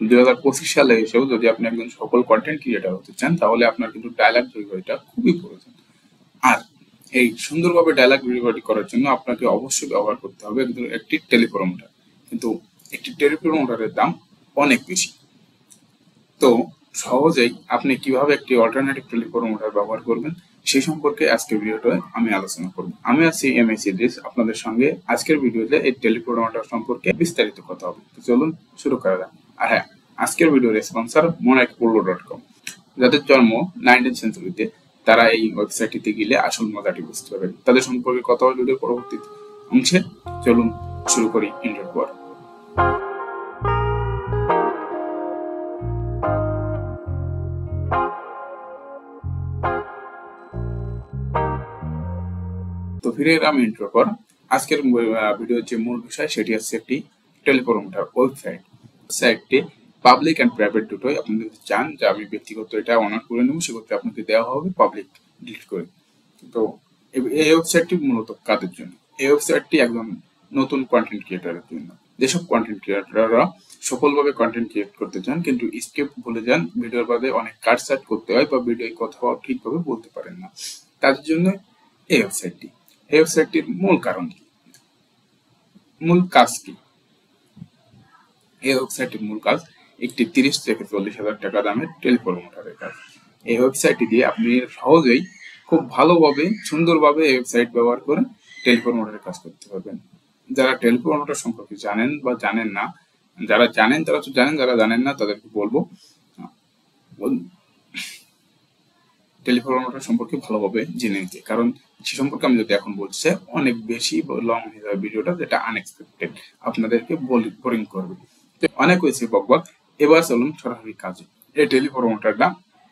2025 সালে এসেও যদি আপনি একজন সফল কন্টেন্ট ক্রিয়েটর হতে চান তাহলে আপনার কিন্তু ডায়ালগ ডেলিভারিটা খুবই প্রয়োজন। আর এই সুন্দরভাবে ডায়ালগ ডেলিভারি করার জন্য আপনাকে অবশ্যই ব্যবহার করতে হবে একটি টেলিপ্রম্পটার। কিন্তু একটি টেলিপ্রম্পটারের দাম অনেক বেশি। তো সহজেই আপনি কিভাবে একটি অল্টারনেটিভ টেলিপ্রম্পটার ব্যবহার করবেন সেই সম্পর্কে আজকের ভিডিওতে আমি আলোচনা করব। আমি আছি এমএস ইদ্রিস আপনাদের সঙ্গে। আজকের ভিডিওতে এই টেলিপ্রম্পটার সম্পর্কে বিস্তারিত কথা হবে। তো চলুন শুরু করা যাক। আর হ্যাঁ, আজকের ভিডিওর স্পন্সর monaikpolo.com। যাদের জন্ম 19th সেঞ্চুরিতে তারা এই ওয়েবসাইটটিতে গেলে আসল মজাটি বুঝতে পারবেন। তাদের সম্পর্কে কথা হবে ভিডিওর পরবর্তী অংশে। চলুন শুরু করি ইন্ট্রোর পর। তো ফিরে এলাম ইন্ট্রোর পর। আজকের ভিডিওর যে মূল বিষয় সেটি হচ্ছে একটি টেলিপ্রম্পটার ওয়েবসাইট। সাইটটি পাবলিক অ্যান্ড প্রাইভেট দুটোই। আপনি যদি চান যে আমি ব্যক্তিগত এটা অনার করে নেব সেক্ষেত্রে আপনাকে দেওয়া হবে পাবলিক ডিলিট করে। তো এই ওয়েবসাইটটি মূলত কাদের জন্য? এই ওয়েবসাইটটি একজন নতুন কন্টেন্ট ক্রিয়েটরের জন্য। যেসব কন্টেন্ট ক্রিয়েটররা সফলভাবে কন্টেন্ট ক্রিয়েট করতে চান কিন্তু স্ক্রিপ্ট ভুলে যান, ভিডিওর বাদে অনেক কাট সাট করতে হয় বা ভিডিও কথা ঠিকভাবে বলতে পারেন না, তাদের জন্য এই ওয়েবসাইটটি। এই ওয়েবসাইটটির মূল কারণ কি, মূল কাজ কি? এই ওয়েবসাইটের মূল কাজ একটি 30 থেকে 40 হাজার টাকা দামের টেলিপ্রম্পটারের কাজ। এই ওয়েবসাইটটি দিয়ে আপনি সহজেই খুব ভালোভাবে সুন্দরভাবে এই ওয়েবসাইট ব্যবহার করে টেলিপ্রম্পটারের কাজ করতে পারবেন। যারা টেলিপ্রম্পটার সম্পর্কে জানেন বা জানেন না, যারা জানেন তারা তো জানেন, যারা জানেন না তাদেরকে বলবো টেলিপ্রম্পটার সম্পর্কে ভালোভাবে জেনে নিতে, কারণ সে সম্পর্কে আমি যদি এখন বলছি অনেক বেশি লং হয়ে যাবে ভিডিওটা, যেটা আনএক্সপেক্টেড আপনাদেরকে বোরিং করবে। অনেক হয়েছে বকবক, এবার চলুন সরাসরি কাজে। এই টেলিপ্রম্পটারটা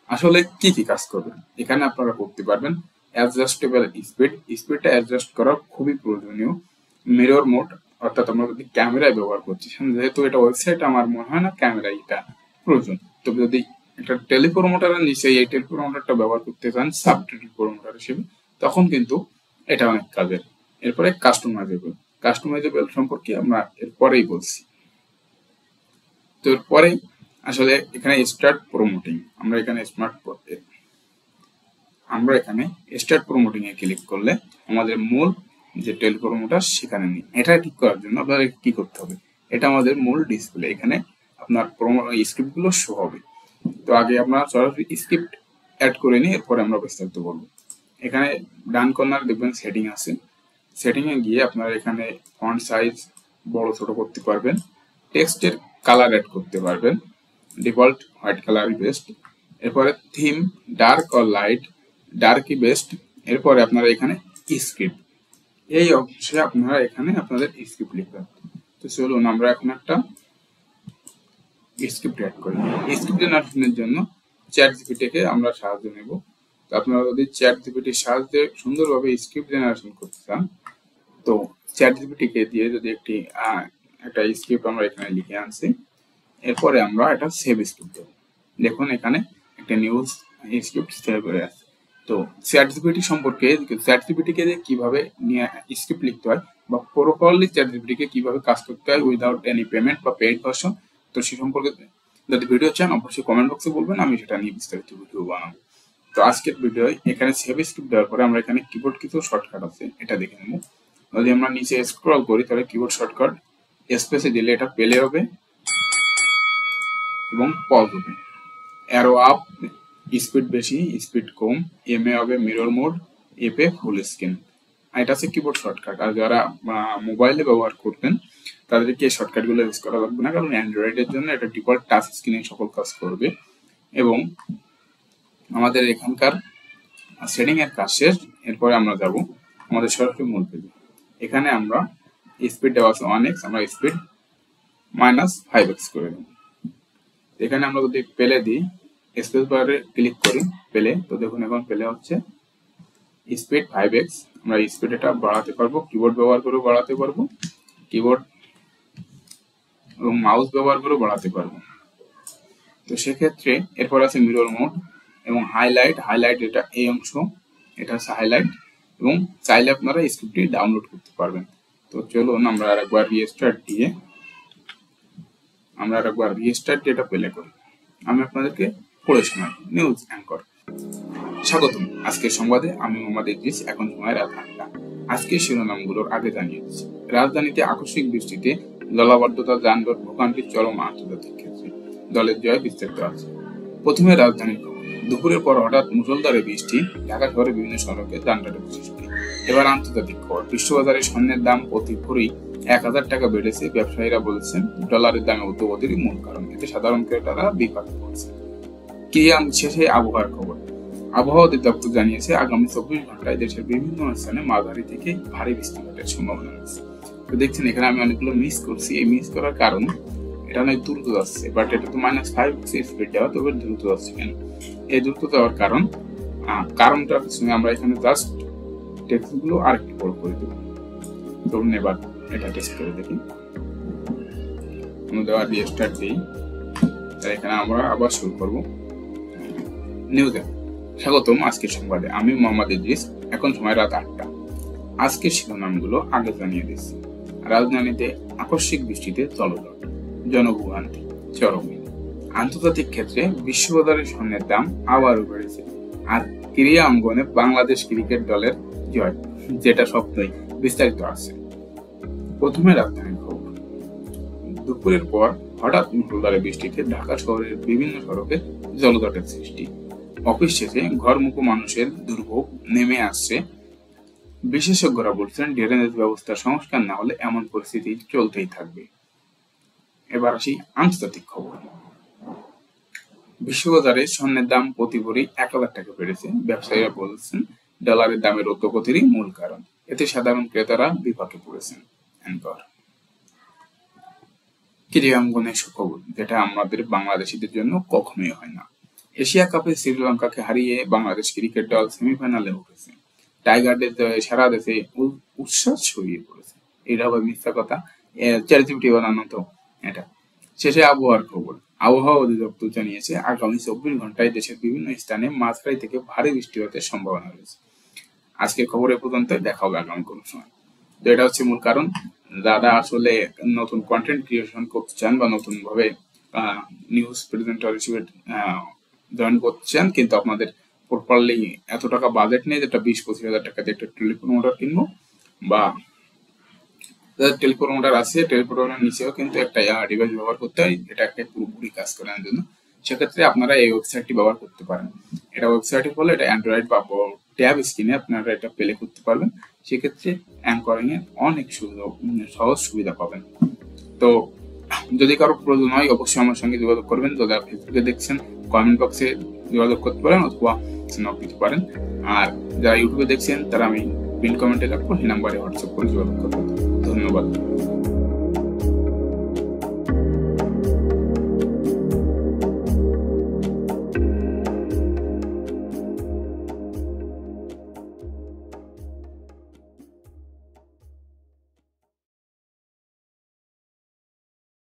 আসলে কি কি কাজ করবে এখানে আপনারা করতে পারবেন। অ্যাডজাস্টেবল স্পিডটা অ্যাডজাস্ট করা খুবই প্রয়োজনীয়। মিরর মোড, অর্থাৎ আমরা যদি ক্যামেরায় ব্যবহার করছি, যেহেতু এটা ওয়েবসাইট আমার মনে হয় না ক্যামেরায় এটা প্রয়োজন। তবে যদি একটা টেলিপ্রম্পটারের নিচে এই টেলিপ্রম্পটারটা ব্যবহার করতে চান সাব টেলিপ্রম্পটার হিসেবে, তখন কিন্তু এটা অনেক কাজের। এরপরে কাস্টমাইজেবল সম্পর্কে আমরা এরপরেই বলছি। তো এরপরে আসলে এখানে স্টার্ট প্রমোটিং, আমরা এখানে স্টার্ট প্রমোটিং এ ক্লিক করলে আমাদের মূল যে টেলিপ্রম্পটার সেখানে নেই। এটা ঠিক করার জন্য আপনাদের কি করতে হবে, এটা আমাদের মূল ডিসপ্লে, এখানে আপনার স্ক্রিপ্ট গুলো শো হবে। তো আগে আমরা সরাসরি স্ক্রিপ্ট অ্যাড করে নিই, এরপরে আমরা বিস্তারিত বলবো। এখানে ডান কর্নার দেখবেন সেটিং আছে, সেটিং এ গিয়ে আপনারা এখানে ফন্ট সাইজ বড় ছোট করতে পারবেন, টেক্সটের কালার অ্যাড করতে পারবেন, ডিফল্ট হোয়াইট কালার বেস্ট। এরপরে থিম ডার্ক অর লাইট, ডার্কই বেস্ট। এরপরে আপনারা এখানে স্ক্রিপ্ট, এই অংশে আপনারা এখানে আপনাদের স্ক্রিপ্ট লিখবেন। তো চলুন আমরা এখন একটা স্ক্রিপ্ট অ্যাড করি। স্ক্রিপ্ট জেনারেশনের জন্য চ্যাট জিপিটিকে আমরা সাহায্য নেব। তো আপনারা যদি চ্যাট জিপিটির সাহায্যে সুন্দরভাবে স্ক্রিপ্ট জেনারেশন করতে চান, তো চ্যাট জিপিটিকে দিয়ে যদি একটা স্ক্রিপ্ট আমরা এখানে লিখে আনছি, এরপরে আমরা একটা সেভ স্ক্রিপ্ট দেবো। দেখুন এখানে একটা নিউজ স্ক্রিপ্ট সেভ হয়ে আছে। তো চ্যাট জিপিটি সম্পর্কে, চ্যাট জিপিটিকে কিভাবে স্ক্রিপ্ট লিখতে হয় বা প্রপারলি চ্যাট জিপিটিকে কিভাবে কাজ করতে হয় উইদাউট এনি পেমেন্ট বা পেইড ভার্সন, তো সে সম্পর্কে যদি ভিডিও চান অবশ্যই কমেন্ট বক্সে বলবেন, আমি সেটা নিয়ে বিস্তারিত ভিডিও বানাবো। তো আজকের ভিডিও এখানে সেভ স্ক্রিপ্ট দেওয়ার পরে আমরা এখানে কিবোর্ড কিছু শর্টকাট আছে এটা দেখে নেব। যদি আমরা নিচে স্ক্রল করি তাহলে কিবোর্ড শর্টকাট স্পেসে দিলে এটা প্লে হবে এবং পজ হবে। অ্যারো আপ স্পিড বেশি, স্পিড কম, এম এ হবে মিরর মোড, এফ এ ফুল স্ক্রিন। এটা হচ্ছে কিবোর্ড শর্টকাট। আর যারা মোবাইলে ব্যবহার করবেন তাদেরকে এই শর্টকাটগুলো ইউজ করা লাগবে না, কারণ অ্যান্ড্রয়েডের জন্য এটা ডিফল্ট টাচ স্ক্রিনে সকল কাজ করবে। এবং আমাদের এখানকার সেটিং এর কাজ শেষ। এরপরে আমরা যাব আমাদের সরাসরি মূল পেজে। এখানে আমরা স্পিড দেওয়া আছে 1x, আমরা স্পিড -5x করে দেব। এখানে আমরা যদি প্লে দিই, স্পেস বারে ক্লিক করি প্লে, তো দেখুন এখন প্লে হচ্ছে। স্পিড 5x, আমরা স্পিড এটা বাড়াতে পারবো, কিবোর্ড ব্যবহার করে বাড়াতে পারবো, কিবোর্ড এবং মাউস ব্যবহার করে বাড়াতে পারবো। তো সেক্ষেত্রে এরপর আছে মিরর মোড এবং হাইলাইট, এটা এই অংশ, এটা হচ্ছে হাইলাইট, এবং চাইলে আপনারা স্ক্রিপ্টটি ডাউনলোড করতে পারবেন। তো চলুন আমরা আরেকবার রিস্টার্ট দিয়ে আমরা একবার রিস্টার্ট ডেটা প্লে করি। আমি আপনাদেরকে পড়ে শোনাই। News anchor. স্বাগতম আজকের সংবাদে, আমি মোহাম্মদ ইদ্রিস। এখন সময় রাত 8টা। আজকের শিরোনামগুলোর আগে জানিয়ে দিচ্ছি। রাজধানীতে আকস্মিক বৃষ্টিতে জলাবদ্ধতা, যানজট, ভোগান্তির চরম আন্তর্জাতিক ক্ষেত্রে দলের জয় বিস্তারিত আছে। প্রথমে রাজধানীর খবর। দুপুরের পর হঠাৎ মুষলধারে বৃষ্টি, ঢাকা শহরের বিভিন্ন সড়কে যানজটের সৃষ্টি। এবার আন্তর্জাতিক খবর। বিশ্ববাজারে স্বর্ণের দাম প্রতি ভরি 1000 টাকা বেড়েছে। ব্যবসায়ীরা বলছেন ডলারের দামে ঊর্ধ্বগতিরই মূল কারণ। এতে সাধারণ ক্রেতারা বিপাকে পড়ছে। কিয়াম শেষে আবহাওয়ার খবর। আবহাওয়া অধিদপ্তর জানিয়েছে আগামী 24 ঘন্টায় দেশের বিভিন্ন স্থানে মাঝারি থেকে ভারী বৃষ্টিপাতের সম্ভাবনা রয়েছে। তো দেখছেন এখানে আমি অনেকগুলো মিস করছি। এই মিস করার কারণ এটা অনেক দ্রুত যাচ্ছে, বাট এটা তো -5 স্পিড দেওয়া, তবে দ্রুত যাচ্ছে কেন? এই দ্রুত যাওয়ার কারণটা আমরা এখানে জাস্ট টেক্সটগুলো আরেকটু বড় করে দেব। ধরুন এবার এটা টেস্ট করে দেখি। আমরা রিস্টার্ট দিই। তাই এখানে আমরা আবার শুরু করব। নিউজে স্বাগতম আজকের সংবাদে, আমি মোহাম্মদ ইদ্রিস। এখন সময় রাত 8টা। আজকের শিরোনামগুলো আগে জানিয়ে দিচ্ছি। রাজধানীতে আকস্মিক বৃষ্টিতে জলজট, জনভোগান্তি চরমে। আন্তর্জাতিক ক্ষেত্রে বিশ্ববাজারে স্বর্ণের দাম আবারও বেড়েছে। আর ক্রীড়া অঙ্গনে বাংলাদেশ ক্রিকেট দলের জয়, যেটা সত্যই বিস্তারিত আছে। প্রথমে রাজধানীর খবর। দুপুরের পর হঠাৎ মুষলধারে বৃষ্টিতে ঢাকা শহরের বিভিন্ন সড়কে জলজটের সৃষ্টি। অফিস শেষে ঘরমুখো মানুষের দুর্ভোগ নেমে আসছে। বিশেষজ্ঞরা বলছেন ড্রেনেজ ব্যবস্থার সংস্কার না হলে এমন পরিস্থিতি চলতেই থাকবে। এবার আসি আন্তর্জাতিক খবর। বিশ্ববাজারে স্বর্ণের দাম প্রতি ভরি 1000 টাকা বেড়েছে। ব্যবসায়ীরা বলছেন ডলারের দামের ঊর্ধ্বগতিরই মূল কারণ। এতে সাধারণ ক্রেতারা বিপাকে পড়েছেন। ক্রীড়াঙ্গনের সুখবর, যেটা আমাদের বাংলাদেশিদের জন্য কখনোই হয় না। এশিয়া কাপে শ্রীলঙ্কাকে হারিয়ে বাংলাদেশ ক্রিকেট দল সেমিফাইনালে উঠেছে। টাইগারদের জয়ে সারা দেশে উচ্ছ্বাস ছড়িয়ে পড়েছে। এটা আবার মিথ্যা কথা, চ্যারিটি বানানো তো এটা। শেষে আবহাওয়ার খবর। আবহাওয়া অধিদপ্তর জানিয়েছে আগামী 24 ঘন্টায় দেশের বিভিন্ন স্থানে মাঝারি থেকে ভারী বৃষ্টিপাতের সম্ভাবনা রয়েছে। আজকের খবর এ পর্যন্ত, দেখা হবে আগামী কোনো সময়। তো এটা হচ্ছে মূল কারণ। যারা আসলে নতুন কন্টেন্ট ক্রিয়েশন করতে চান বা নতুন ভাবে নিউজ প্রেজেন্টার হিসেবে জয়েন করতে চান, কিন্তু আপনাদের প্রপারলি এত টাকা বাজেট নেই যেটা 20-25 হাজার টাকা দিয়ে একটা টেলিপ্রমোটার কিনবো, বা টেলিপ্রমোটার আছে, টেলিপ্রমোটার নিচেও কিন্তু একটা ডিভাইস ব্যবহার করতে হয় এটাকে পুরোপুরি কাজ করার জন্য, সেক্ষেত্রে আপনারা এই ওয়েবসাইটটি ব্যবহার করতে পারেন। এটা ওয়েবসাইটের ফলে এটা অ্যান্ড্রয়েড বা ট্যাব স্ক্রিনে আপনারা এটা প্লে করতে পারবেন। সেক্ষেত্রে অ্যাঙ্করিং এর অনেক সহজ সুবিধা পাবেন। তো যদি কারো প্রয়োজন হয় অবশ্যই আমার সঙ্গে যোগাযোগ করবেন। যারা ফেসবুকে দেখছেন কমেন্ট বক্সে যোগাযোগ করতে পারেন অথবা নক দিতে পারেন। আর যারা ইউটিউবে দেখছেন তারা আমি পিন কমেন্টে রাখবো, সেই নাম্বারে হোয়াটসঅ্যাপ করে যোগাযোগ করবেন। ধন্যবাদ।